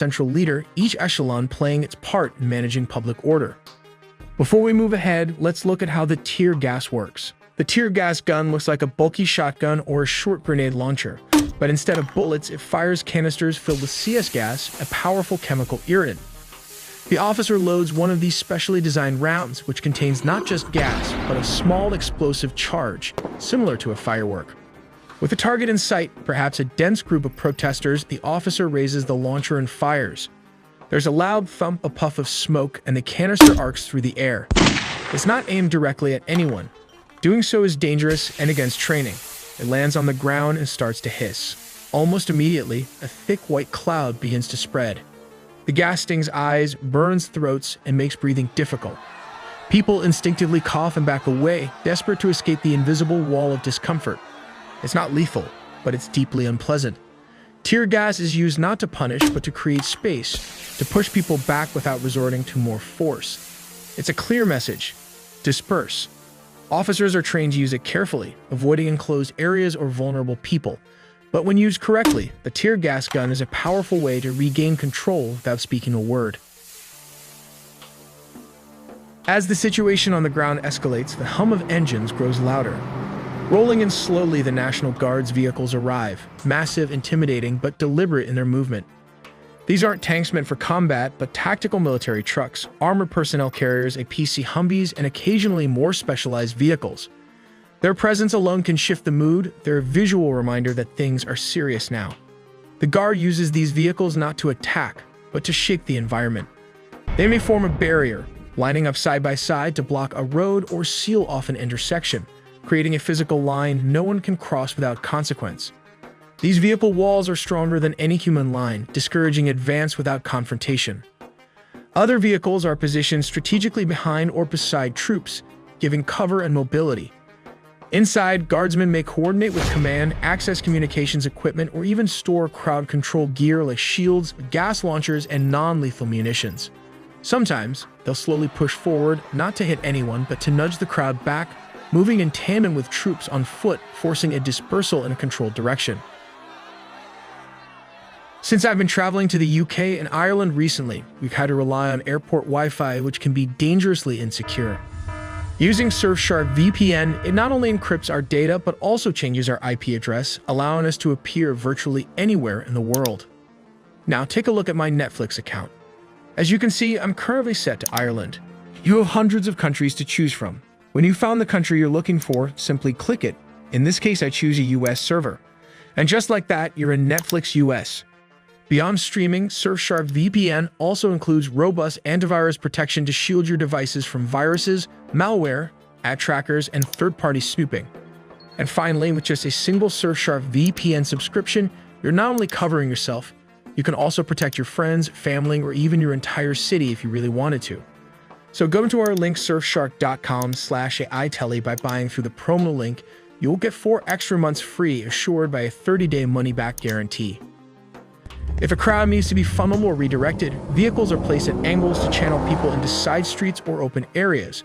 central leader, each echelon playing its part in managing public order. Before we move ahead, let's look at how the tear gas works. The tear gas gun looks like a bulky shotgun or a short grenade launcher, but instead of bullets, it fires canisters filled with CS gas, a powerful chemical irritant. The officer loads one of these specially designed rounds, which contains not just gas, but a small explosive charge, similar to a firework. With the target in sight, perhaps a dense group of protesters, the officer raises the launcher and fires. There's a loud thump, a puff of smoke, and the canister arcs through the air. It's not aimed directly at anyone. Doing so is dangerous and against training. It lands on the ground and starts to hiss. Almost immediately, a thick white cloud begins to spread. The gas stings eyes, burns throats, and makes breathing difficult. People instinctively cough and back away, desperate to escape the invisible wall of discomfort. It's not lethal, but it's deeply unpleasant. Tear gas is used not to punish, but to create space, to push people back without resorting to more force. It's a clear message: disperse. Officers are trained to use it carefully, avoiding enclosed areas or vulnerable people. But when used correctly, the tear gas gun is a powerful way to regain control without speaking a word. As the situation on the ground escalates, the hum of engines grows louder. Rolling in slowly, the National Guard's vehicles arrive, massive, intimidating, but deliberate in their movement. These aren't tanks meant for combat, but tactical military trucks, armored personnel carriers, APC Humvees, and occasionally more specialized vehicles. Their presence alone can shift the mood. They're a visual reminder that things are serious now. The Guard uses these vehicles not to attack, but to shake the environment. They may form a barrier, lining up side by side to block a road or seal off an intersection, creating a physical line no one can cross without consequence. These vehicle walls are stronger than any human line, discouraging advance without confrontation. Other vehicles are positioned strategically behind or beside troops, giving cover and mobility. Inside, guardsmen may coordinate with command, access communications equipment, or even store crowd control gear like shields, gas launchers, and non-lethal munitions. Sometimes, they'll slowly push forward, not to hit anyone, but to nudge the crowd back, moving in tandem with troops on foot, forcing a dispersal in a controlled direction. Since I've been traveling to the UK and Ireland recently, we've had to rely on airport Wi-Fi, which can be dangerously insecure. Using Surfshark VPN, it not only encrypts our data, but also changes our IP address, allowing us to appear virtually anywhere in the world. Now take a look at my Netflix account. As you can see, I'm currently set to Ireland. You have hundreds of countries to choose from. When you found the country you're looking for, simply click it. In this case, I choose a US server. And just like that, you're in Netflix US. Beyond streaming, Surfshark VPN also includes robust antivirus protection to shield your devices from viruses, malware, ad trackers, and third-party snooping. And finally, with just a single Surfshark VPN subscription, you're not only covering yourself, you can also protect your friends, family, or even your entire city if you really wanted to. So go to our link surfshark.com/AITELLY by buying through the promo link. You'll get 4 extra months free, assured by a 30-day money-back guarantee. If a crowd needs to be funneled or redirected, vehicles are placed at angles to channel people into side streets or open areas,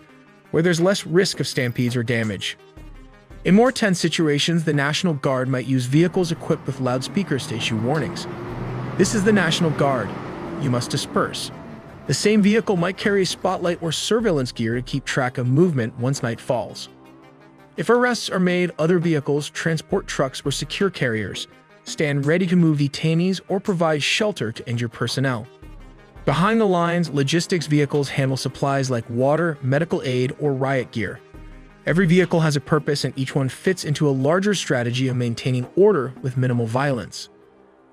where there's less risk of stampedes or damage. In more tense situations, the National Guard might use vehicles equipped with loudspeakers to issue warnings. This is the National Guard. You must disperse. The same vehicle might carry a spotlight or surveillance gear to keep track of movement once night falls. If arrests are made, other vehicles, transport trucks, or secure carriers stand ready to move detainees or provide shelter to injured personnel. Behind the lines, logistics vehicles handle supplies like water, medical aid, or riot gear. Every vehicle has a purpose, and each one fits into a larger strategy of maintaining order with minimal violence.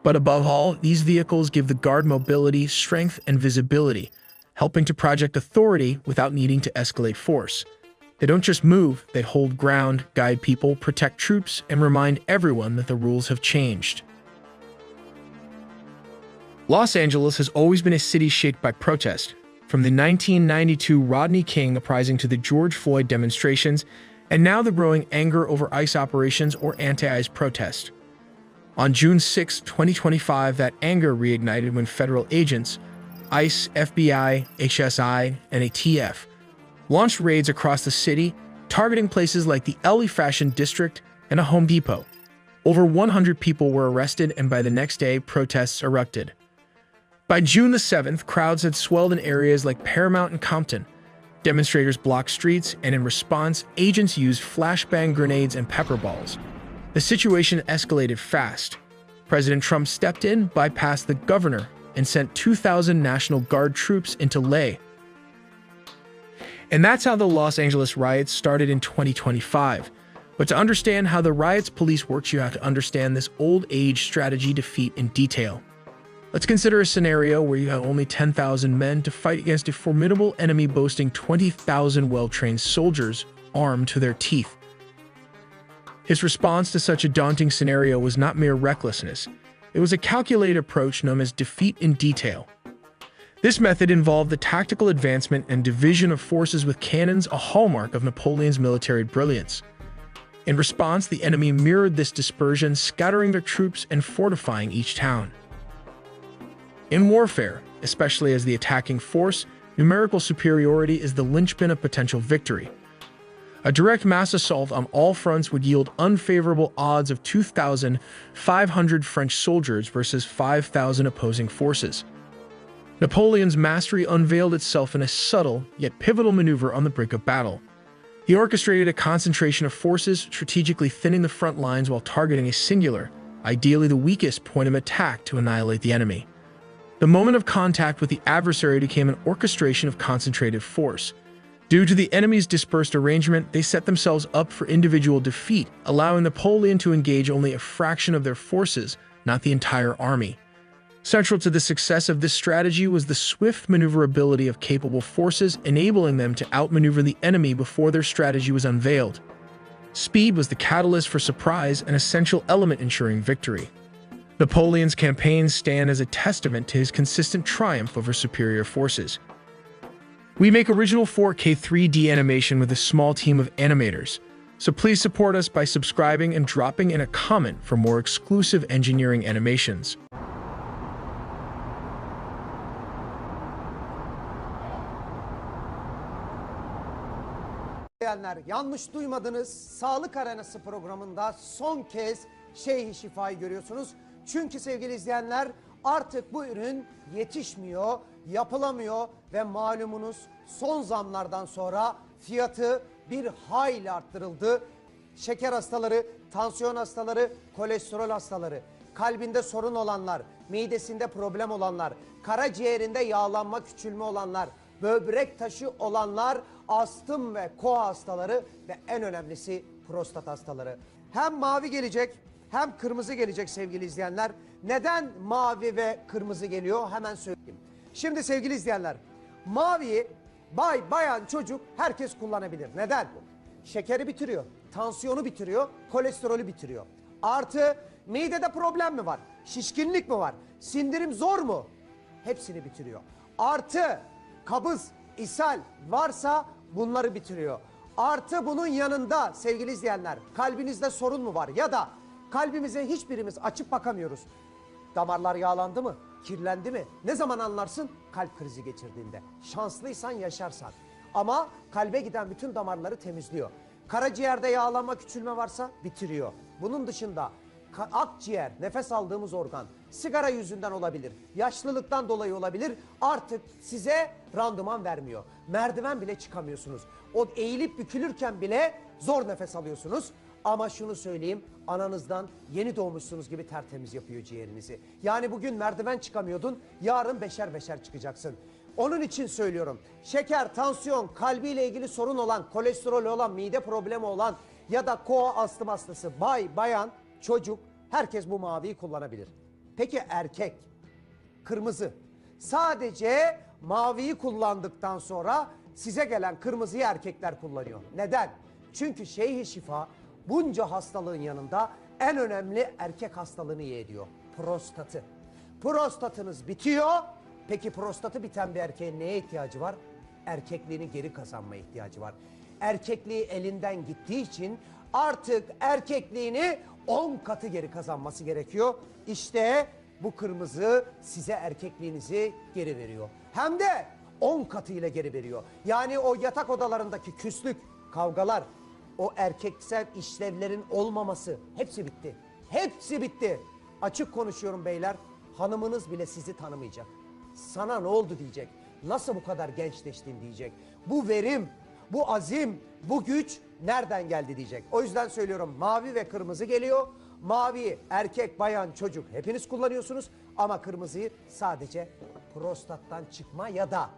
But above all, these vehicles give the Guard mobility, strength, and visibility, helping to project authority without needing to escalate force. They don't just move, they hold ground, guide people, protect troops, and remind everyone that the rules have changed. Los Angeles has always been a city shaped by protest, from the 1992 Rodney King uprising to the George Floyd demonstrations, and now the growing anger over ICE operations or anti-ICE protest. On June 6, 2025, that anger reignited when federal agents, ICE, FBI, HSI, and ATF, launched raids across the city, targeting places like the LA Fashion District and a Home Depot. Over 100 people were arrested, and by the next day, protests erupted. By June the 7th, crowds had swelled in areas like Paramount and Compton. Demonstrators blocked streets, and in response, agents used flashbang grenades and pepper balls. The situation escalated fast. President Trump stepped in, bypassed the governor, and sent 2,000 National Guard troops into LA. And that's how the Los Angeles riots started in 2025. But to understand how the riots police works, you have to understand this old-age strategy defeat in detail. Let's consider a scenario where you have only 10,000 men to fight against a formidable enemy boasting 20,000 well-trained soldiers armed to their teeth. His response to such a daunting scenario was not mere recklessness. It was a calculated approach known as defeat in detail. This method involved the tactical advancement and division of forces with cannons, a hallmark of Napoleon's military brilliance. In response, the enemy mirrored this dispersion, scattering their troops and fortifying each town. In warfare, especially as the attacking force, numerical superiority is the linchpin of potential victory. A direct mass assault on all fronts would yield unfavorable odds of 2,500 French soldiers versus 5,000 opposing forces. Napoleon's mastery unveiled itself in a subtle, yet pivotal maneuver on the brink of battle. He orchestrated a concentration of forces, strategically thinning the front lines while targeting a singular, ideally the weakest point of attack to annihilate the enemy. The moment of contact with the adversary became an orchestration of concentrated force. Due to the enemy's dispersed arrangement, they set themselves up for individual defeat, allowing Napoleon to engage only a fraction of their forces, not the entire army. Central to the success of this strategy was the swift maneuverability of capable forces, enabling them to outmaneuver the enemy before their strategy was unveiled. Speed was the catalyst for surprise, an essential element ensuring victory. Napoleon's campaigns stand as a testament to his consistent triumph over superior forces. We make original 4K 3D animation with a small team of animators, so please support us by subscribing and dropping in a comment for more exclusive engineering animations. Yanlış duymadınız. Sağlık Arenası programında son kez Şeyh-i Şifa'yı görüyorsunuz. Çünkü sevgili izleyenler artık bu ürün yetişmiyor, yapılamıyor ve malumunuz son zamlardan sonra fiyatı bir hayli arttırıldı. Şeker hastaları, tansiyon hastaları, kolesterol hastaları, kalbinde sorun olanlar, midesinde problem olanlar, karaciğerinde yağlanma, küçülme olanlar, böbrek taşı olanlar, astım ve koa hastaları ve en önemlisi prostat hastaları. Hem mavi gelecek hem kırmızı gelecek sevgili izleyenler. Neden mavi ve kırmızı geliyor hemen söyleyeyim. Şimdi sevgili izleyenler, maviyi bayan, çocuk herkes kullanabilir. Neden? Şekeri bitiriyor, tansiyonu bitiriyor, kolesterolü bitiriyor. Artı midede problem mi var? Şişkinlik mi var? Sindirim zor mu? Hepsini bitiriyor. Artı kabız, ishal varsa bunları bitiriyor. Artı bunun yanında sevgili izleyenler, kalbinizde sorun mu var? Ya da kalbimize hiçbirimiz açıp bakamıyoruz. Damarlar yağlandı mı? Kirlendi mi? Ne zaman anlarsın? Kalp krizi geçirdiğinde. Şanslıysan yaşarsan. Ama kalbe giden bütün damarları temizliyor. Karaciğerde yağlanma, küçülme varsa bitiriyor. Bunun dışında akciğer, nefes aldığımız organ, sigara yüzünden olabilir, yaşlılıktan dolayı olabilir, artık size randıman vermiyor. Merdiven bile çıkamıyorsunuz. O eğilip bükülürken bile zor nefes alıyorsunuz. Ama şunu söyleyeyim, ananızdan yeni doğmuşsunuz gibi tertemiz yapıyor ciğerinizi. Yani bugün merdiven çıkamıyordun, yarın beşer beşer çıkacaksın. Onun için söylüyorum, şeker, tansiyon, kalbiyle ilgili sorun olan, kolesterol olan, mide problemi olan ya da koa astım hastası, bayan, çocuk, herkes bu maviyi kullanabilir. Peki erkek, kırmızı. Sadece maviyi kullandıktan sonra size gelen kırmızıyı erkekler kullanıyor. Neden? Çünkü Şeyh-i Şifa bunca hastalığın yanında en önemli erkek hastalığını iyi ediyor. Prostatı. Prostatınız bitiyor. Peki prostatı biten bir erkeğin neye ihtiyacı var? Erkekliğini geri kazanmaya ihtiyacı var. Erkekliği elinden gittiği için artık erkekliğini 10 katı geri kazanması gerekiyor. İşte bu kırmızı size erkekliğinizi geri veriyor. Hem de 10 katıyla geri veriyor. Yani o yatak odalarındaki küslük, kavgalar, o erkeksel işlevlerin olmaması hepsi bitti. Hepsi bitti. Açık konuşuyorum beyler. Hanımınız bile sizi tanımayacak. sana ne oldu diyecek. Nasıl bu kadar gençleştin diyecek. Bu verim, bu azim, bu güç nereden geldi diyecek. O yüzden söylüyorum, mavi ve kırmızı geliyor. Mavi erkek, bayan, çocuk hepiniz kullanıyorsunuz. Ama kırmızıyı sadece prostattan çıkma ya da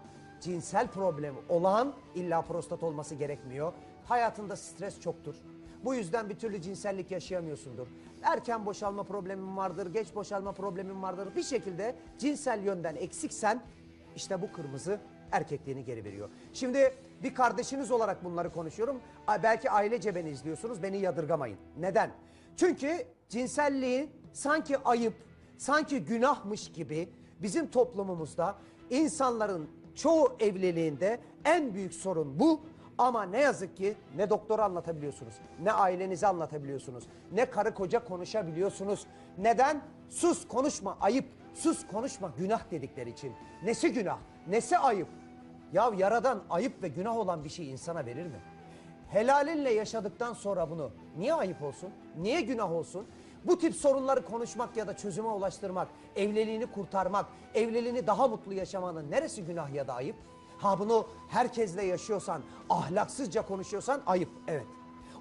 cinsel problemi olan, illa prostat olması gerekmiyor. Hayatında stres çoktur. Bu yüzden bir türlü cinsellik yaşayamıyorsundur. Erken boşalma problemin vardır, geç boşalma problemin vardır. Bir şekilde cinsel yönden eksiksen işte bu kırmızı erkekliğini geri veriyor. Şimdi bir kardeşiniz olarak bunları konuşuyorum. Belki ailece beni izliyorsunuz, beni yadırgamayın. Neden? Çünkü cinselliği sanki ayıp, sanki günahmış gibi bizim toplumumuzda insanların çoğu evliliğinde en büyük sorun bu. Ama ne yazık ki ne doktora anlatabiliyorsunuz, ne ailenize anlatabiliyorsunuz, ne karı koca konuşabiliyorsunuz. Neden? Sus konuşma ayıp, sus konuşma günah dedikleri için. Nesi günah, nesi ayıp? Ya yaradan ayıp ve günah olan bir şey insana verir mi? Helalinle yaşadıktan sonra bunu niye ayıp olsun, niye günah olsun? Bu tip sorunları konuşmak ya da çözüme ulaştırmak, evliliğini kurtarmak, evliliğini daha mutlu yaşamanın neresi günah ya da ayıp? Ha bunu herkesle yaşıyorsan, ahlaksızca konuşuyorsan ayıp, evet.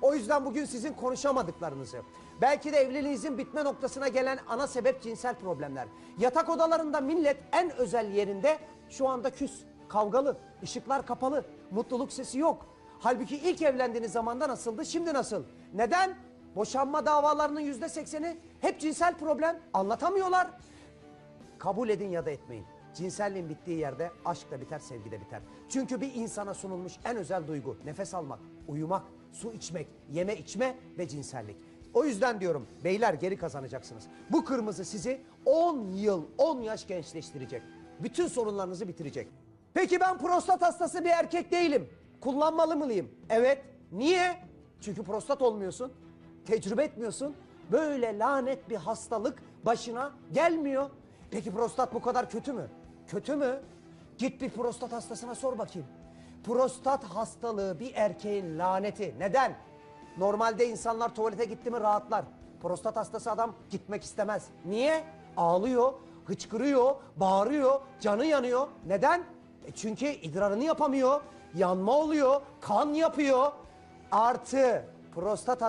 O yüzden bugün sizin konuşamadıklarınızı, belki de evliliğinizin bitme noktasına gelen ana sebep cinsel problemler. Yatak odalarında millet en özel yerinde şu anda küs, kavgalı, ışıklar kapalı, mutluluk sesi yok. Halbuki ilk evlendiğiniz zamanda nasıldı, şimdi nasıl? Neden? Boşanma davalarının %80'i hep cinsel problem, anlatamıyorlar. Kabul edin ya da etmeyin. Cinselliğin bittiği yerde aşk da biter, sevgi de biter. Çünkü bir insana sunulmuş en özel duygu nefes almak, uyumak, su içmek, yeme içme ve cinsellik. O yüzden diyorum beyler geri kazanacaksınız. Bu kırmızı sizi 10 yıl, 10 yaş gençleştirecek. Bütün sorunlarınızı bitirecek. Peki ben prostat hastası bir erkek değilim. Kullanmalı mıyım? Evet. Niye? Çünkü prostat olmuyorsun. Tecrübe etmiyorsun. Böyle lanet bir hastalık başına gelmiyor. Peki prostat bu kadar kötü mü? Kötü mü? Git bir prostat hastasına sor bakayım. Prostat hastalığı bir erkeğin laneti. Neden? Normalde insanlar tuvalete gitti mi rahatlar. Prostat hastası adam gitmek istemez. Niye? Ağlıyor, hıçkırıyor, bağırıyor, canı yanıyor. Neden? Çünkü idrarını yapamıyor, yanma oluyor, kan yapıyor. Artı prostat